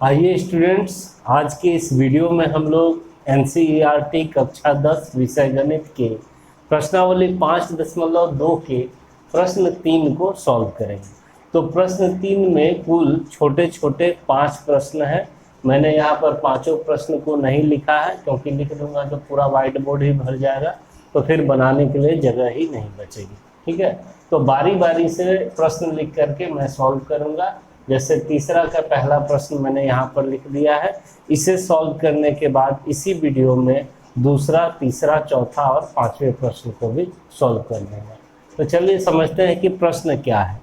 आइए स्टूडेंट्स, आज के इस वीडियो में हम लोग एनसीईआरटी कक्षा 10 विषय गणित के प्रश्नावली 5.2 के प्रश्न 3 को सॉल्व करेंगे। तो प्रश्न 3 में कुल छोटे छोटे 5 प्रश्न हैं। मैंने यहाँ पर पांचों प्रश्न को नहीं लिखा है क्योंकि लिख दूंगा तो पूरा व्हाइट बोर्ड ही भर जाएगा, तो फिर बनाने के लिए जगह ही नहीं बचेगी। ठीक है, तो बारी बारी से प्रश्न लिख करके मैं सॉल्व करूँगा। जैसे तीसरा का पहला प्रश्न मैंने यहाँ पर लिख दिया है। इसे सॉल्व करने के बाद इसी वीडियो में दूसरा, तीसरा, चौथा और पांचवें प्रश्न को भी सॉल्व कर देंगे। तो चलिए समझते हैं कि प्रश्न क्या है।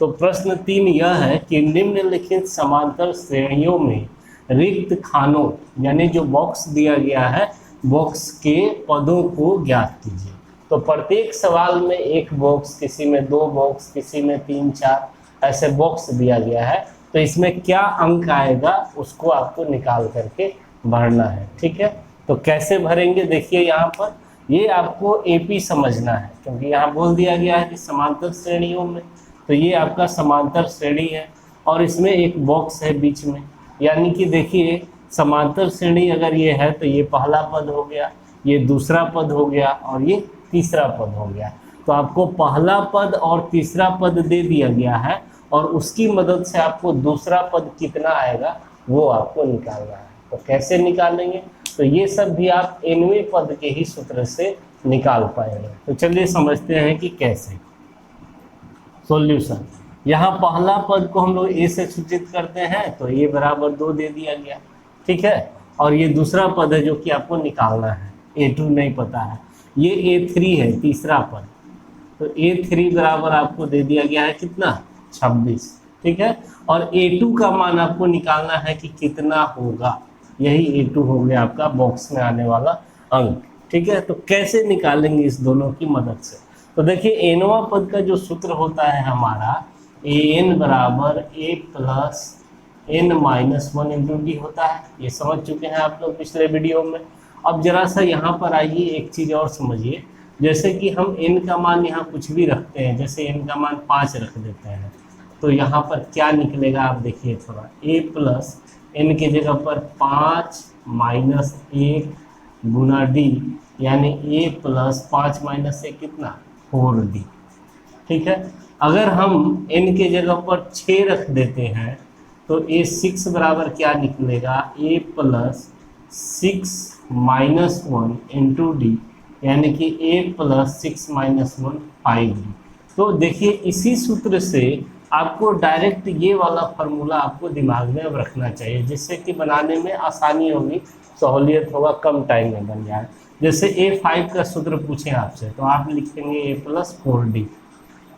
तो प्रश्न 3 यह है कि निम्नलिखित समांतर श्रेणियों में रिक्त खानों यानी जो बॉक्स दिया गया है, बॉक्स के पदों को ज्ञात कीजिए। तो प्रत्येक सवाल में एक बॉक्स, किसी में 2 बॉक्स, किसी में 3, 4 ऐसे बॉक्स दिया गया है। तो इसमें क्या अंक आएगा उसको आपको निकाल करके भरना है। ठीक है, तो कैसे भरेंगे देखिए, यहाँ पर ये आपको एपी समझना है क्योंकि यहाँ बोल दिया गया है कि समांतर श्रेणियों में, तो ये आपका समांतर श्रेणी है और इसमें एक बॉक्स है बीच में। यानी कि देखिए, समांतर श्रेणी अगर ये है तो ये पहला पद हो गया, ये दूसरा पद हो गया और ये तीसरा पद हो गया। तो आपको पहला पद और तीसरा पद दे दिया गया है और उसकी मदद से आपको दूसरा पद कितना आएगा वो आपको निकालना है। तो कैसे निकालेंगे, तो ये सब भी आप nवें पद के ही सूत्र से निकाल पाएंगे। तो चलिए समझते हैं कि कैसे। सॉल्यूशन, यहाँ पहला पद को हम लोग a से सूचित करते हैं तो a बराबर 2 दे दिया गया। ठीक है, और ये दूसरा पद है जो कि आपको निकालना है, a2 नहीं पता है, ये a3 है तीसरा पद। तो a3 बराबर आपको दे दिया गया है कितना, 26। ठीक है, और a2 का मान आपको निकालना है कि कितना होगा, यही a2 हो गया आपका बॉक्स में आने वाला अंक। ठीक है, तो कैसे निकालेंगे इस दोनों की मदद से। तो देखिए, nवां पद का जो सूत्र होता है हमारा an बराबर a plus n minus 1 into D होता है। ये समझ चुके हैं आप लोग पिछले वीडियो में। अब जरा सा यहाँ पर आइए, एक चीज़ और समझिए। जैसे कि हम n का मान यहाँ कुछ भी रखते हैं, जैसे n का मान 5 रख देते हैं, तो यहाँ पर क्या निकलेगा आप देखिए थोड़ा, a प्लस n की जगह पर 5 माइनस 1 गुना d, यानी a प्लस 5 माइनस 1 कितना, 4d। ठीक है, अगर हम n की जगह पर 6 रख देते हैं तो a6 बराबर क्या निकलेगा, a plus 6 minus 1 into D, यानी कि a प्लस 6 माइनस 1 5d। तो देखिए, इसी सूत्र से आपको डायरेक्ट ये वाला फार्मूला आपको दिमाग में अब रखना चाहिए, जिससे कि बनाने में आसानी होगी, सहूलियत होगा, कम टाइम में बन जाए। जैसे a5 का सूत्र पूछें आपसे तो आप लिखेंगे a प्लस 4d।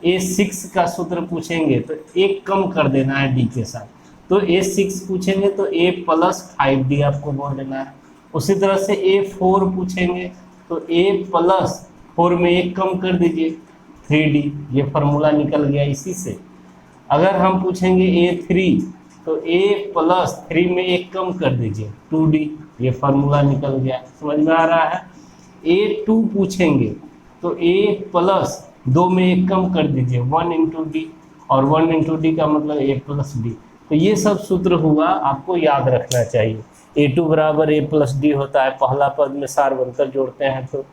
a6 का सूत्र पूछेंगे तो एक कम कर देना है d के साथ, तो a6 पूछेंगे तो a प्लस 5d आपको बोल देना है। उसी तरह से a4 पूछेंगे तो a प्लस 4 में एक कम कर दीजिए 3d, ये फार्मूला निकल गया इसी से। अगर हम पूछेंगे a3 तो a प्लस 3 में एक कम कर दीजिए 2d, ये फार्मूला निकल गया। समझ में आ रहा है। a2 पूछेंगे तो a प्लस 2 में एक कम कर दीजिए 1 इंटू डी, और 1 इंटू डी का मतलब a प्लस डी। तो ये सब सूत्र हुआ, आपको याद रखना चाहिए। a2 बराबर a प्लस डी होता है, पहला पद में सार बनकर जोड़ते हैं तो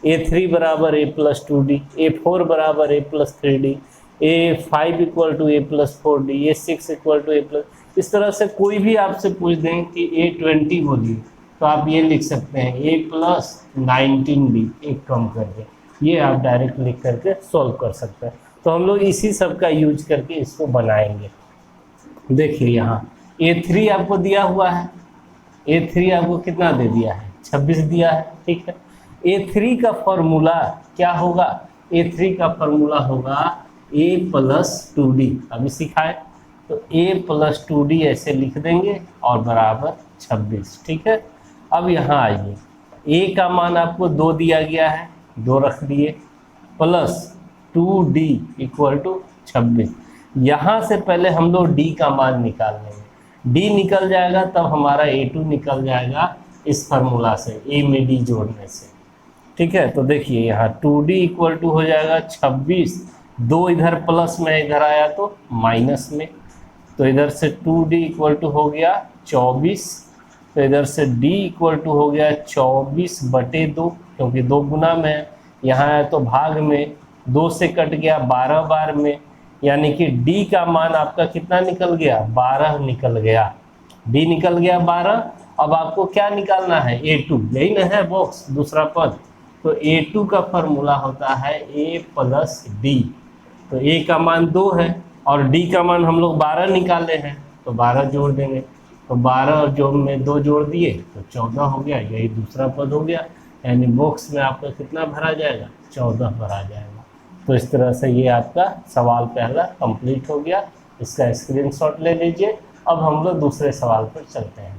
a3 बराबर a प्लस 2d, a4 बराबर a plus 3d, a5 equal to a plus 4d, a6 equal to a plus. इस तरह से कोई भी आपसे पूछ दें कि a20 बोलिए तो आप ये लिख सकते हैं a प्लस 19d, एक कम करके, ये आप डायरेक्ट लिख करके सॉल्व कर सकते हैं। तो हम लोग इसी सब का यूज करके इसको बनाएंगे। देखिए, यहाँ a3 आपको दिया हुआ है, a3 आपको कितना दे दिया है, 26 दिया है। ठीक है, a3 का फॉर्मूला क्या होगा, a3 का फॉर्मूला होगा a प्लस 2d। अभी सिखाए तो a प्लस 2d ऐसे लिख देंगे और बराबर 26। ठीक है, अब यहाँ आइए, a का मान आपको 2 दिया गया है, 2 रख दिए, प्लस 2d इक्वल टू 26। यहाँ से पहले हम लोग d का मान निकाल लेंगे, d निकल जाएगा तब हमारा a2 निकल जाएगा इस फार्मूला से, a में d जोड़ने से। ठीक है, तो देखिए यहाँ 2d इक्वल टू हो जाएगा 26, 2 इधर प्लस में, इधर आया तो माइनस में, तो इधर से 2d इक्वल टू हो गया 24, तो इधर से d इक्वल टू हो गया 24/2, क्योंकि 2 गुना में है, यहाँ है तो भाग में 2 से कट गया 12 बार में, यानी कि d का मान आपका कितना निकल गया, 12 निकल गया। d निकल गया 12। अब आपको क्या निकालना है, a2, यही ना है बॉक्स दूसरा पद, तो a2 का फॉर्मूला होता है a प्लस d। तो a का मान 2 है और d का मान हम लोग 12 निकाले हैं, तो 12 जोड़ देंगे, तो 12 और जो में 2 जोड़ दिए तो 14 हो गया, यही दूसरा पद हो गया। यानी बॉक्स में आपका कितना भरा जाएगा, 14 भरा जाएगा। तो इस तरह से ये आपका सवाल पहला कंप्लीट हो गया, इसका स्क्रीनशॉट ले लीजिए। अब हम लोग दूसरे सवाल पर चलते हैं।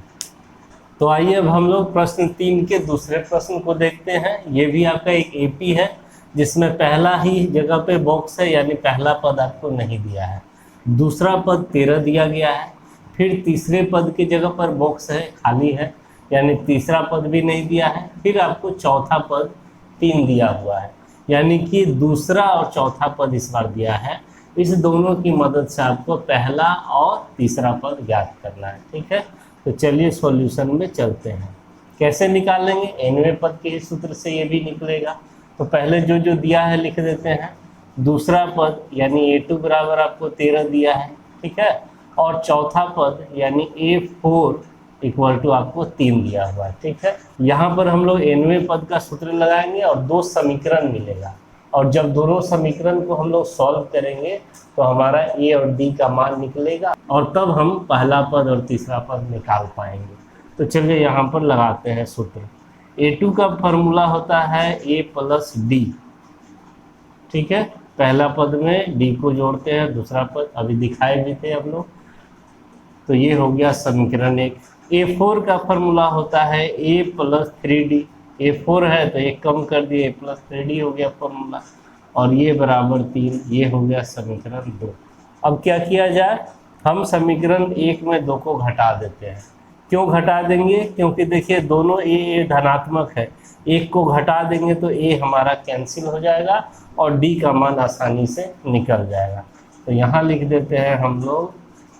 तो आइए अब हम लोग प्रश्न 3 के दूसरे प्रश्न को देखते हैं। ये भी आपका एक एपी है, जिसमें पहला ही जगह पे बॉक्स है, यानी पहला पद आपको नहीं दिया है, दूसरा पद 13 दिया गया है, फिर तीसरे पद की जगह पर बॉक्स है, खाली है, यानी तीसरा पद भी नहीं दिया है, फिर आपको चौथा पद 3 दिया हुआ है, यानी कि दूसरा और चौथा पद इस बार दिया है। इस दोनों की मदद से आपको पहला और तीसरा पद ज्ञात करना है, ठीक है। तो चलिए सॉल्यूशन में चलते हैं। कैसे निकालेंगे, nवें पद के सूत्र से ये भी निकलेगा। तो पहले जो जो दिया है लिख देते हैं। दूसरा पद यानी a2 बराबर आपको 13 दिया है, ठीक है, और चौथा पद यानी a4 इक्वल टू आपको 3 दिया हुआ है, ठीक है। यहाँ पर हम लोग nवें पद का सूत्र लगाएंगे और 2 समीकरण मिलेगा, और जब दोनों समीकरण को हम लोग सॉल्व करेंगे तो हमारा a और d का मान निकलेगा, और तब हम पहला पद और तीसरा पद निकाल पाएंगे। तो चलिए यहाँ पर लगाते हैं सूत्र। a2 का फॉर्मूला होता है a प्लस d, ठीक है। पहला पद में d को जोड़ते हैं, दूसरा पद अभी दिखाए भी थे हम लोग। तो ये हो गया समीकरण 1। a4 का फॉर्मूला होता है a प्लस 3d, a4 है तो एक कम कर दिए, a प्लस 3d हो गया फॉर्मूला, और ये बराबर 3, ये हो गया समीकरण 2। अब क्या किया जाए, हम समीकरण 1 में 2 को घटा देते हैं। क्यों घटा देंगे, क्योंकि देखिए दोनों a धनात्मक है, एक को घटा देंगे तो a हमारा कैंसिल हो जाएगा और d का मान आसानी से निकल जाएगा। तो यहाँ लिख देते हैं हम लोग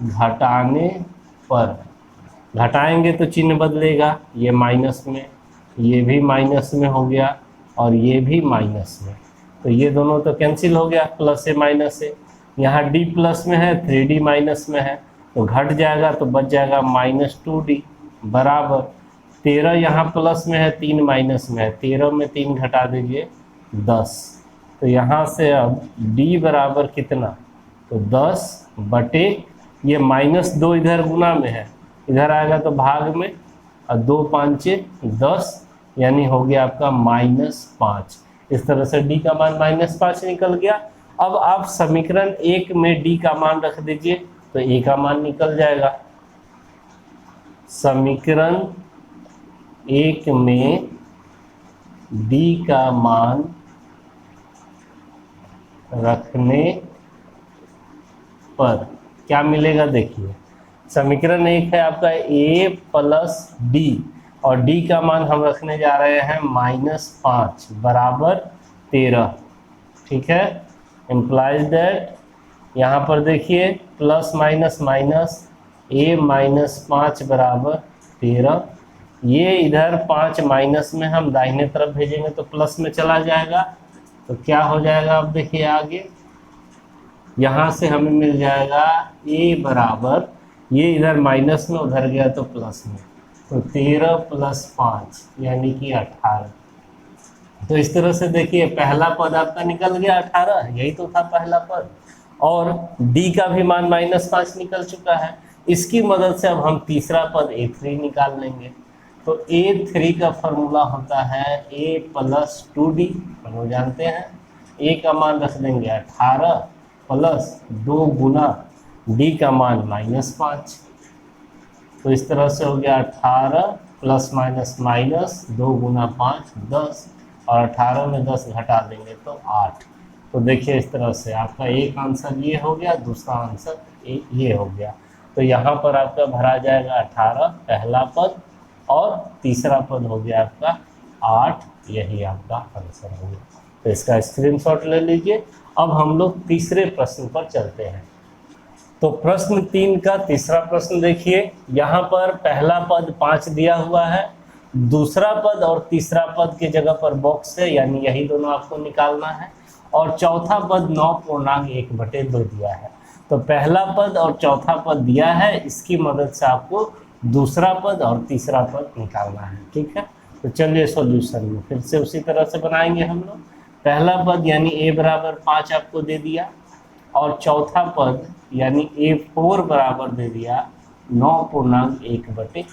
घटाने पर, घटाएंगे तो चिन्ह बदलेगा, ये माइनस में, ये भी माइनस में हो गया और ये भी माइनस में, तो ये दोनों तो कैंसिल हो गया, प्लस से माइनस से। यहाँ d प्लस में है, 3d माइनस में है, तो घट जाएगा, तो बच जाएगा -2d बराबर 13, यहाँ प्लस में है, 3 माइनस में है, 13 में 3 घटा दीजिए 10। तो यहाँ से अब d बराबर कितना, तो 10 बटे, ये -2 इधर गुना में है, इधर आएगा तो भाग में, और 2 5 10, यानी हो गया आपका -5। इस तरह से d का मान -5 निकल गया। अब आप समीकरण 1 में d का मान रख दीजिए तो a का मान निकल जाएगा। समीकरण 1 में d का मान रखने पर क्या मिलेगा, देखिए समीकरण 1 है आपका a प्लस d, और d का मान हम रखने जा रहे हैं -5 बराबर 13, ठीक है। इम्प्लाइज दैट, यहाँ पर देखिए प्लस माइनस माइनस, a -5 बराबर 13, ये इधर 5 माइनस में हम दाहिने तरफ भेजेंगे तो प्लस में चला जाएगा, तो क्या हो जाएगा, अब देखिए आगे यहाँ से हमें मिल जाएगा a बराबर, ये इधर माइनस में उधर गया तो प्लस में, तो 13 + 5 यानी कि 18। तो इस तरह से देखिए पहला पद आपका निकल गया 18, यही तो था पहला पद, और d का भी मान -5 निकल चुका है। इसकी मदद से अब हम तीसरा पद a3 निकाल लेंगे। तो a3 का फॉर्मूला होता है a प्लस 2d, हम लोग जानते हैं a का मान रख देंगे 18 प्लस 2 गुना d का मान -5। तो इस तरह से हो गया 18 प्लस माइनस माइनस 2 गुना 5 10, और 18 में 10 घटा देंगे तो 8। तो देखिए इस तरह से आपका एक आंसर ये हो गया, दूसरा आंसर ये हो गया। तो यहाँ पर आपका भरा जाएगा 18 पहला पद, और तीसरा पद हो गया आपका 8, यही आपका आंसर हो गया। तो इसका स्क्रीनशॉट ले लीजिए। अब हम लोग तीसरे प्रश्न पर चलते हैं। तो प्रश्न 3 का तीसरा प्रश्न देखिए, यहाँ पर पहला पद 5 दिया हुआ है, दूसरा पद और तीसरा पद के जगह पर बॉक्स है, यानी यही दोनों आपको निकालना है, और चौथा पद 9.1/2 दिया है। तो पहला पद और चौथा पद दिया है, इसकी मदद से आपको दूसरा पद और तीसरा पद निकालना है। ठीक है, तो चलिए सॉल्यूशन में फिर से उसी तरह से बनाएंगे हम लोग। पहला पद यानी a बराबर 5 आपको दे दिया, और चौथा पद यानी a4 बराबर दे दिया 9.1/2।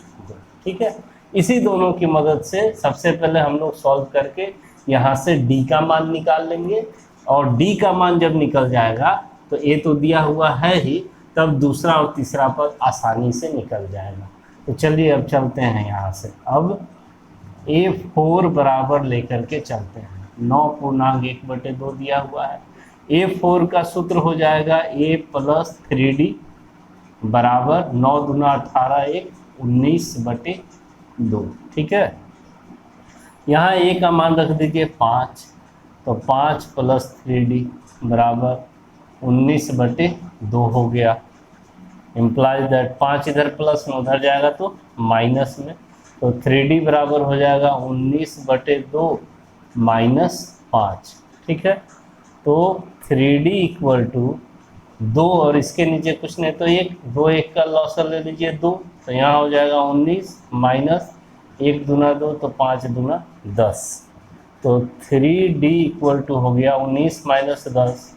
ठीक है, इसी दोनों की मदद से सबसे पहले हम लोग सॉल्व करके यहाँ से d का मान निकाल लेंगे, और d का मान जब निकल जाएगा तो a तो दिया हुआ है ही, तब दूसरा और तीसरा पद आसानी से निकल जाएगा। तो चलिए अब चलते हैं यहाँ से, अब a4 बराबर लेकर के चलते हैं। 9.1/2 दिया हुआ है, a4 का सूत्र हो जाएगा a + 3d बराबर 9 दूना 18 1 19/2। ठीक है, यहाँ a का मान रख दीजिए 5, तो 5 + 3d बराबर 19/2 हो गया। इम्प्लाइज दैट 5 इधर प्लस में उधर जाएगा तो माइनस में, तो 3d बराबर हो जाएगा 19/2 - 5। ठीक है, तो 3d = 2 और इसके नीचे कुछ नहीं तो 1, 2 1 का लॉसर ले लीजिए 2, तो यहाँ हो जाएगा 19 माइनस 1 दूना 2 तो 5 दूना 10, तो 3d = हो गया 19 - 10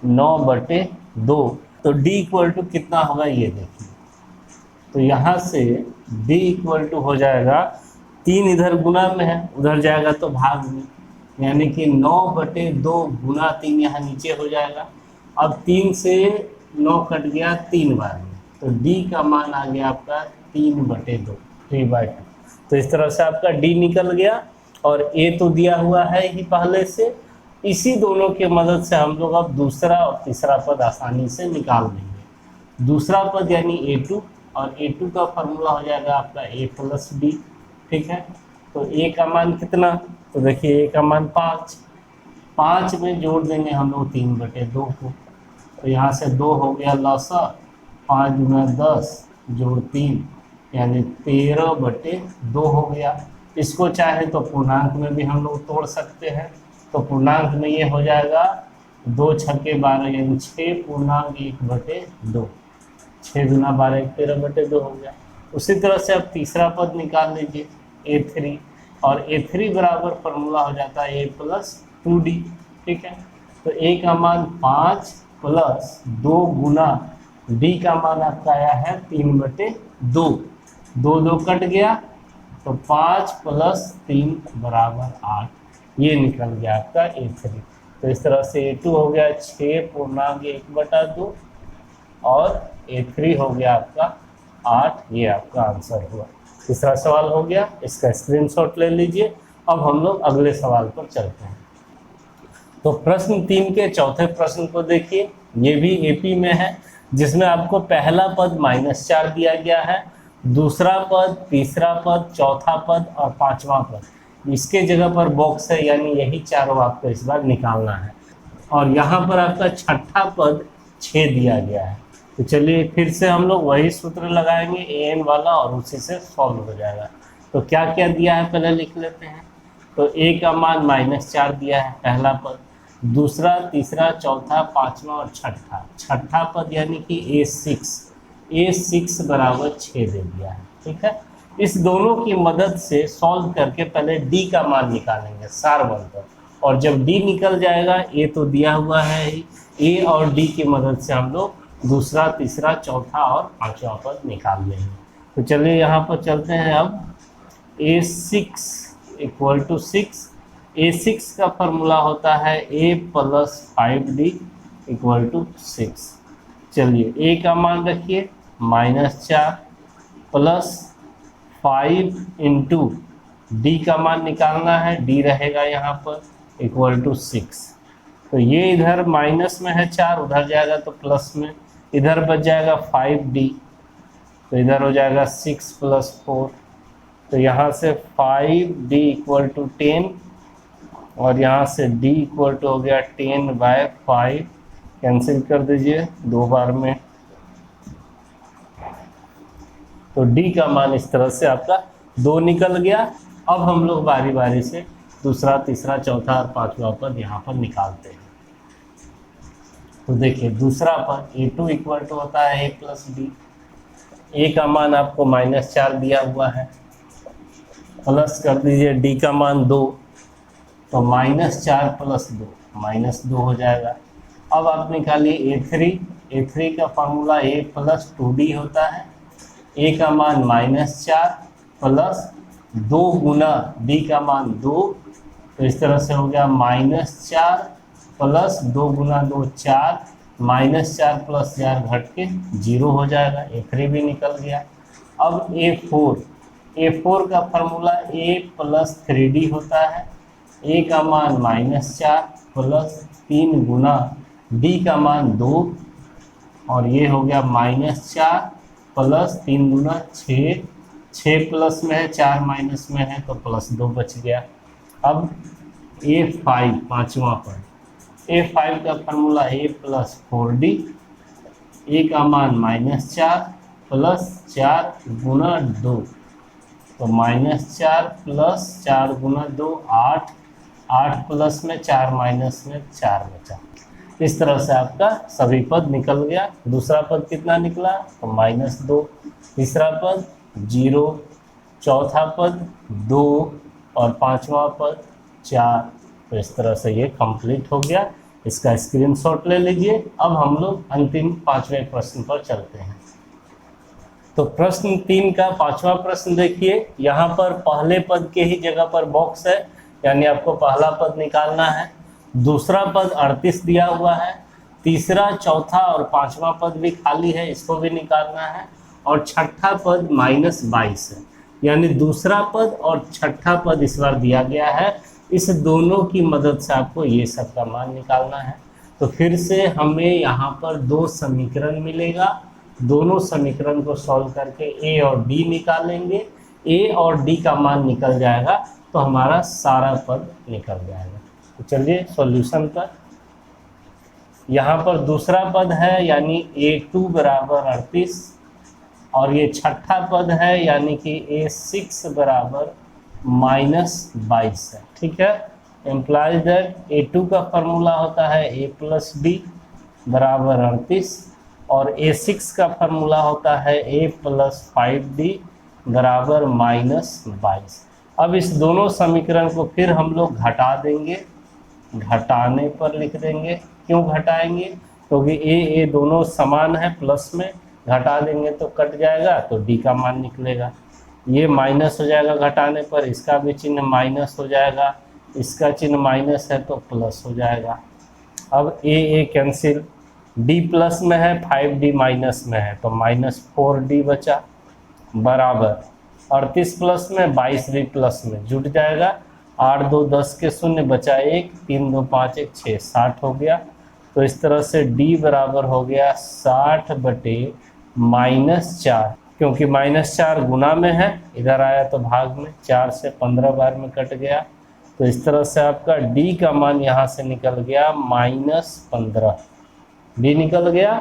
9/2। तो d = कितना होगा ये देखिए, तो यहाँ से d = हो जाएगा 3 इधर गुना में है, उधर जाएगा तो भाग में, यानी कि 9/2 गुना 3 यहाँ नीचे हो जाएगा। अब 3 से 9 कट गया 3 बार में, तो d का मान आ गया आपका 3/2 3/2। तो इस तरह से आपका d निकल गया, और a तो दिया हुआ है ही पहले से। इसी दोनों की मदद से हम लोग अब दूसरा और तीसरा पद आसानी से निकाल लेंगे। दूसरा पद यानी a2, और a2 का फॉर्मूला हो जाएगा आपका a + d। ठीक है, तो a का मान कितना, तो देखिए a का मान 5 में जोड़ देंगे हम लोग 3/2 को, तो यहाँ से 2 हो गया लॉसर, 5 दूना 10 जोड़ 3 यानी 13/2 हो गया। इसको चाहे तो पूर्णांक में भी हम लोग तोड़ सकते हैं, तो पूर्णांक में ये हो जाएगा 2 × 12 यानी 6.1/2, 6 दूना 12 13/2 हो गया। उसी तरह से अब तीसरा पद निकाल लीजिए a3, और a3 बराबर फॉर्मूला हो जाता है a + 2d। ठीक है, तो a का मान 5 + 2 गुना d का मान आपका आया है 3/2, 2 2 कट गया, तो 5 + 3 = 8, ये निकल गया आपका a3। तो इस तरह से a2 हो गया 6.1/2 और a3 हो गया आपका 8, ये आपका आंसर हुआ। तीसरा सवाल हो गया, इसका स्क्रीनशॉट ले लीजिए। अब हम लोग अगले सवाल पर चलते हैं। तो प्रश्न 3 के चौथे प्रश्न को देखिए, ये भी एपी में है, जिसमें आपको पहला पद -4 दिया गया है, दूसरा पद, तीसरा पद, चौथा पद और पांचवा पद, इसके जगह पर बॉक्स है, यानी यही चारों आपको इस बार निकालना है। और यहाँ पर आपका छठा पद 6 दिया गया है। तो चलिए फिर से हम लोग वही सूत्र लगाएंगे an वाला, और उसी से सॉल्व हो जाएगा। तो क्या क्या दिया है पहले लिख लेते हैं। तो a का मान -4 दिया है पहला पद, दूसरा, तीसरा, चौथा, पांचवा और छठा पद यानी कि a6 बराबर 6 दे दिया है। ठीक है, इस दोनों की मदद से सॉल्व करके पहले d का मान निकालेंगे सार बनकर, और जब d निकल जाएगा, a तो दिया हुआ है ही, a और d की मदद से हम लोग दूसरा, तीसरा, चौथा और पांचवा पद निकाल लेंगे। तो चलिए यहाँ पर चलते हैं। अब a6 = 6, a6 का फॉर्मूला होता है a + 5d = 6। चलिए a का मान रखिए -4 प्लस 5 × d का मान निकालना है, d रहेगा यहाँ पर =6। तो ये इधर माइनस में है 4, उधर जाएगा तो प्लस में, इधर बच जाएगा 5d, तो इधर हो जाएगा 6 + 4, तो यहाँ से 5d = 10, और यहाँ से d = हो गया 10/5, कैंसिल कर दीजिए 2 बार में, तो डी का मान इस तरह से आपका 2 निकल गया। अब हम लोग बारी बारी से दूसरा, तीसरा, चौथा और पांचवा पद यहाँ पर निकालते हैं। तो देखिए दूसरा पद a2 इक्वल टू होता है a प्लस डी। ए का मान आपको -4 दिया हुआ है, प्लस कर दीजिए डी का मान 2, तो -4 प्लस 2 -2 हो जाएगा। अब आप निकालिए a3 का फार्मूला a प्लस 2d होता है। ए का मान -4 प्लस 2 गुना डी का मान 2, तो इस तरह से हो गया -4 प्लस 2 गुना 2 4, -4 प्लस 4 घट के 0 हो जाएगा। a3 भी निकल गया। अब a4 का फार्मूला a प्लस 3d होता है। ए का मान -4 प्लस 3 गुना डी का मान 2, और ये हो गया -4 प्लस 3 गुना 6, 6 प्लस में है 4 माइनस में है तो +2 बच गया। अब a5 पांचवा पद, a5 का फार्मूला a प्लस 4d। ए का मान -4 प्लस 4 गुना 2, तो -4 प्लस 4 गुना 2 8, 8 प्लस में 4 माइनस में 4 बचा। इस तरह से आपका सभी पद निकल गया। दूसरा पद कितना निकला तो -2, तीसरा पद 0, चौथा पद 2 और पांचवा पद 4। तो इस तरह से ये कंप्लीट हो गया। इसका स्क्रीनशॉट ले लीजिए। अब हम लोग अंतिम पांचवें प्रश्न पर चलते हैं। तो प्रश्न 3 का पांचवा प्रश्न देखिए, यहाँ पर पहले पद के ही जगह पर बॉक्स है, यानी आपको पहला पद निकालना है। दूसरा पद 38 दिया हुआ है। तीसरा, चौथा और पांचवा पद भी खाली है, इसको भी निकालना है। और छठा पद -22 है, यानी दूसरा पद और छठा पद इस बार दिया गया है। इस दोनों की मदद से आपको ये सब का मान निकालना है। तो फिर से हमें यहाँ पर 2 समीकरण मिलेगा। दोनों समीकरण को सॉल्व करके a और d निकालेंगे। a और d का मान निकल जाएगा तो हमारा सारा पद निकल जाएगा। तो चलिए सॉल्यूशन पर। यहाँ पर दूसरा पद है यानी a2 बराबर 38, और ये छठा पद है यानी कि a6 बराबर -22 है। ठीक है, एम्प्लाइज दैट a2 का फॉर्मूला होता है a प्लस डी बराबर 38, और a6 का फॉर्मूला होता है a प्लस 5d बराबर -22। अब इस दोनों समीकरण को फिर हम लोग घटा देंगे, घटाने पर लिख देंगे। क्यों घटाएंगे? क्योंकि a दोनों समान है, प्लस में घटा देंगे तो कट जाएगा, तो d का मान निकलेगा। ये माइनस हो जाएगा घटाने पर, इसका भी चिन्ह माइनस हो जाएगा, इसका चिन्ह माइनस है तो प्लस हो जाएगा। अब a कैंसिल, d प्लस में है, 5d माइनस में है, तो -4d बचा बराबर 38 प्लस में 22d प्लस में जुट जाएगा। 8 2 10 के 0 बचा 1, 3 2 5 1 6, 60 हो गया। तो इस तरह से d बराबर हो गया 60 बटे -4, क्योंकि -4 गुना में है, इधर आया तो भाग में, 4 से 15 बार में कट गया। तो इस तरह से आपका d का मान यहाँ से निकल गया -15, d निकल गया।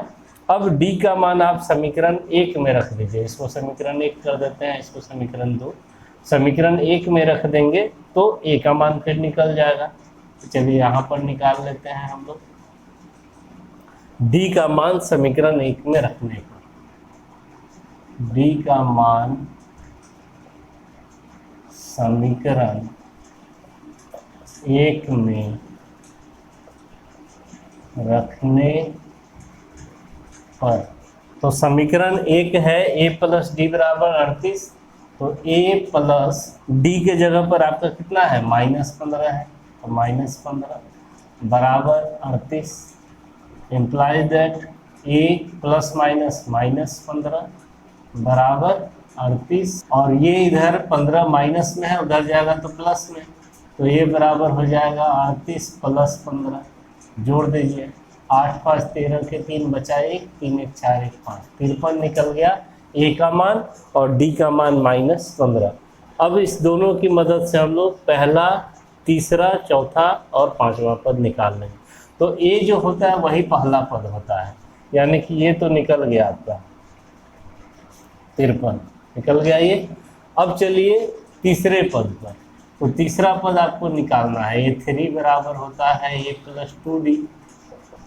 अब d का मान आप समीकरण 1 में रख दीजिए। इसको समीकरण 1 कर देते हैं, इसको समीकरण 2। समीकरण 1 में रख देंगे तो a का मान फिर निकल जाएगा। तो चलिए यहाँ पर निकाल लेते हैं हम लोग d का मान समीकरण 1 में रखने पर। d का मान समीकरण 1 में रखने पर, तो समीकरण 1 है a प्लस डी बराबर 38, तो a प्लस डी के जगह पर आपका कितना है -15 है, तो -15 बराबर 38, implies that a plus minus -15 बराबर 38, और ये इधर 15 माइनस में है, उधर जाएगा तो प्लस में, तो ये बराबर हो जाएगा 38 प्लस 15, जोड़ दीजिए। 8 5 13 के 3 बचा 1, 3 1 4 1 5, 53 निकल गया a का मान और d का मान -15। अब इस दोनों की मदद से हम लोग पहला, तीसरा, चौथा और पांचवा पद निकाल लेंगे। तो a जो होता है वही पहला पद होता है, यानी कि ये तो निकल गया आपका 53। निकल गया ये। अब चलिए तीसरे पद पर। तो तीसरा पद आपको निकालना है। A3 बराबर होता है A प्लस 2D।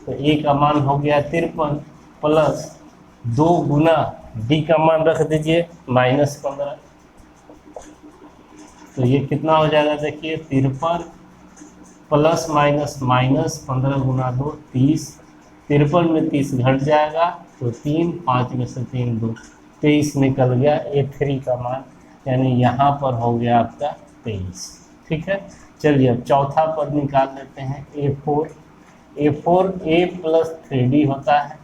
तो A का मान हो गया 53 प्लस 2 गुना D का मान रख दीजिए -15। तो ये कितना हो जाएगा देखिए 53 प्लस माइनस 15 गुना 2 30। 53 में 30 घट जाएगा तो 3, 5 में से 3 2, 23 निकल गया A3 का मान, यानी यहाँ पर हो गया आपका 23। ठीक है, चलिए अब चौथा पद निकाल लेते हैं A4। A4 A plus 3D होता है।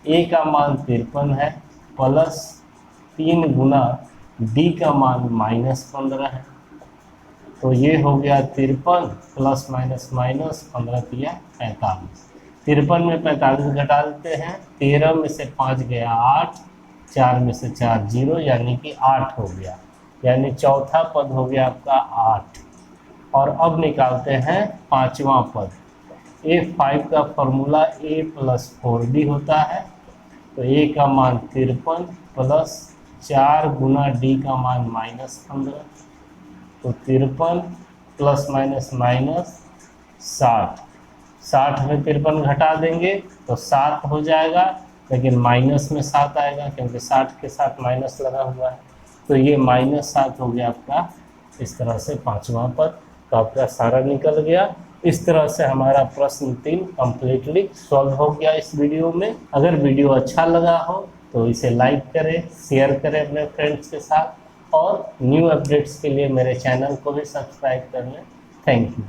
A का मान 53 है प्लस 3 गुना D का मान -15 है। तो ये हो गया 53 प्लस माइनस 15 किया 45। 53 में 45 घटा देते हैं, 13 में से 5 गया 8, 4 में से 4 0, यानी कि 8 हो गया। यानी चौथा पद हो गया आपका 8। और अब निकालते हैं पांचवा पद। A5 का फॉर्मूला A प्लस 4D होता है। तो A का मान 53 प्लस 4 गुना D का मान -15। तो 53 प्लस माइनस 60। 60 में 53 घटा देंगे तो 7 हो जाएगा, लेकिन माइनस में 7 आएगा क्योंकि 60 के साथ माइनस लगा हुआ है। तो ये -7 हो गया आपका। इस तरह से पांचवा पद तो आपका सारा निकल गया। इस तरह से हमारा प्रश्न 3 कम्प्लीटली सॉल्व हो गया इस वीडियो में। अगर वीडियो अच्छा लगा हो तो इसे लाइक करें, शेयर करें अपने फ्रेंड्स के साथ, और न्यू अपडेट्स के लिए मेरे चैनल को भी सब्सक्राइब कर लें। Thank you.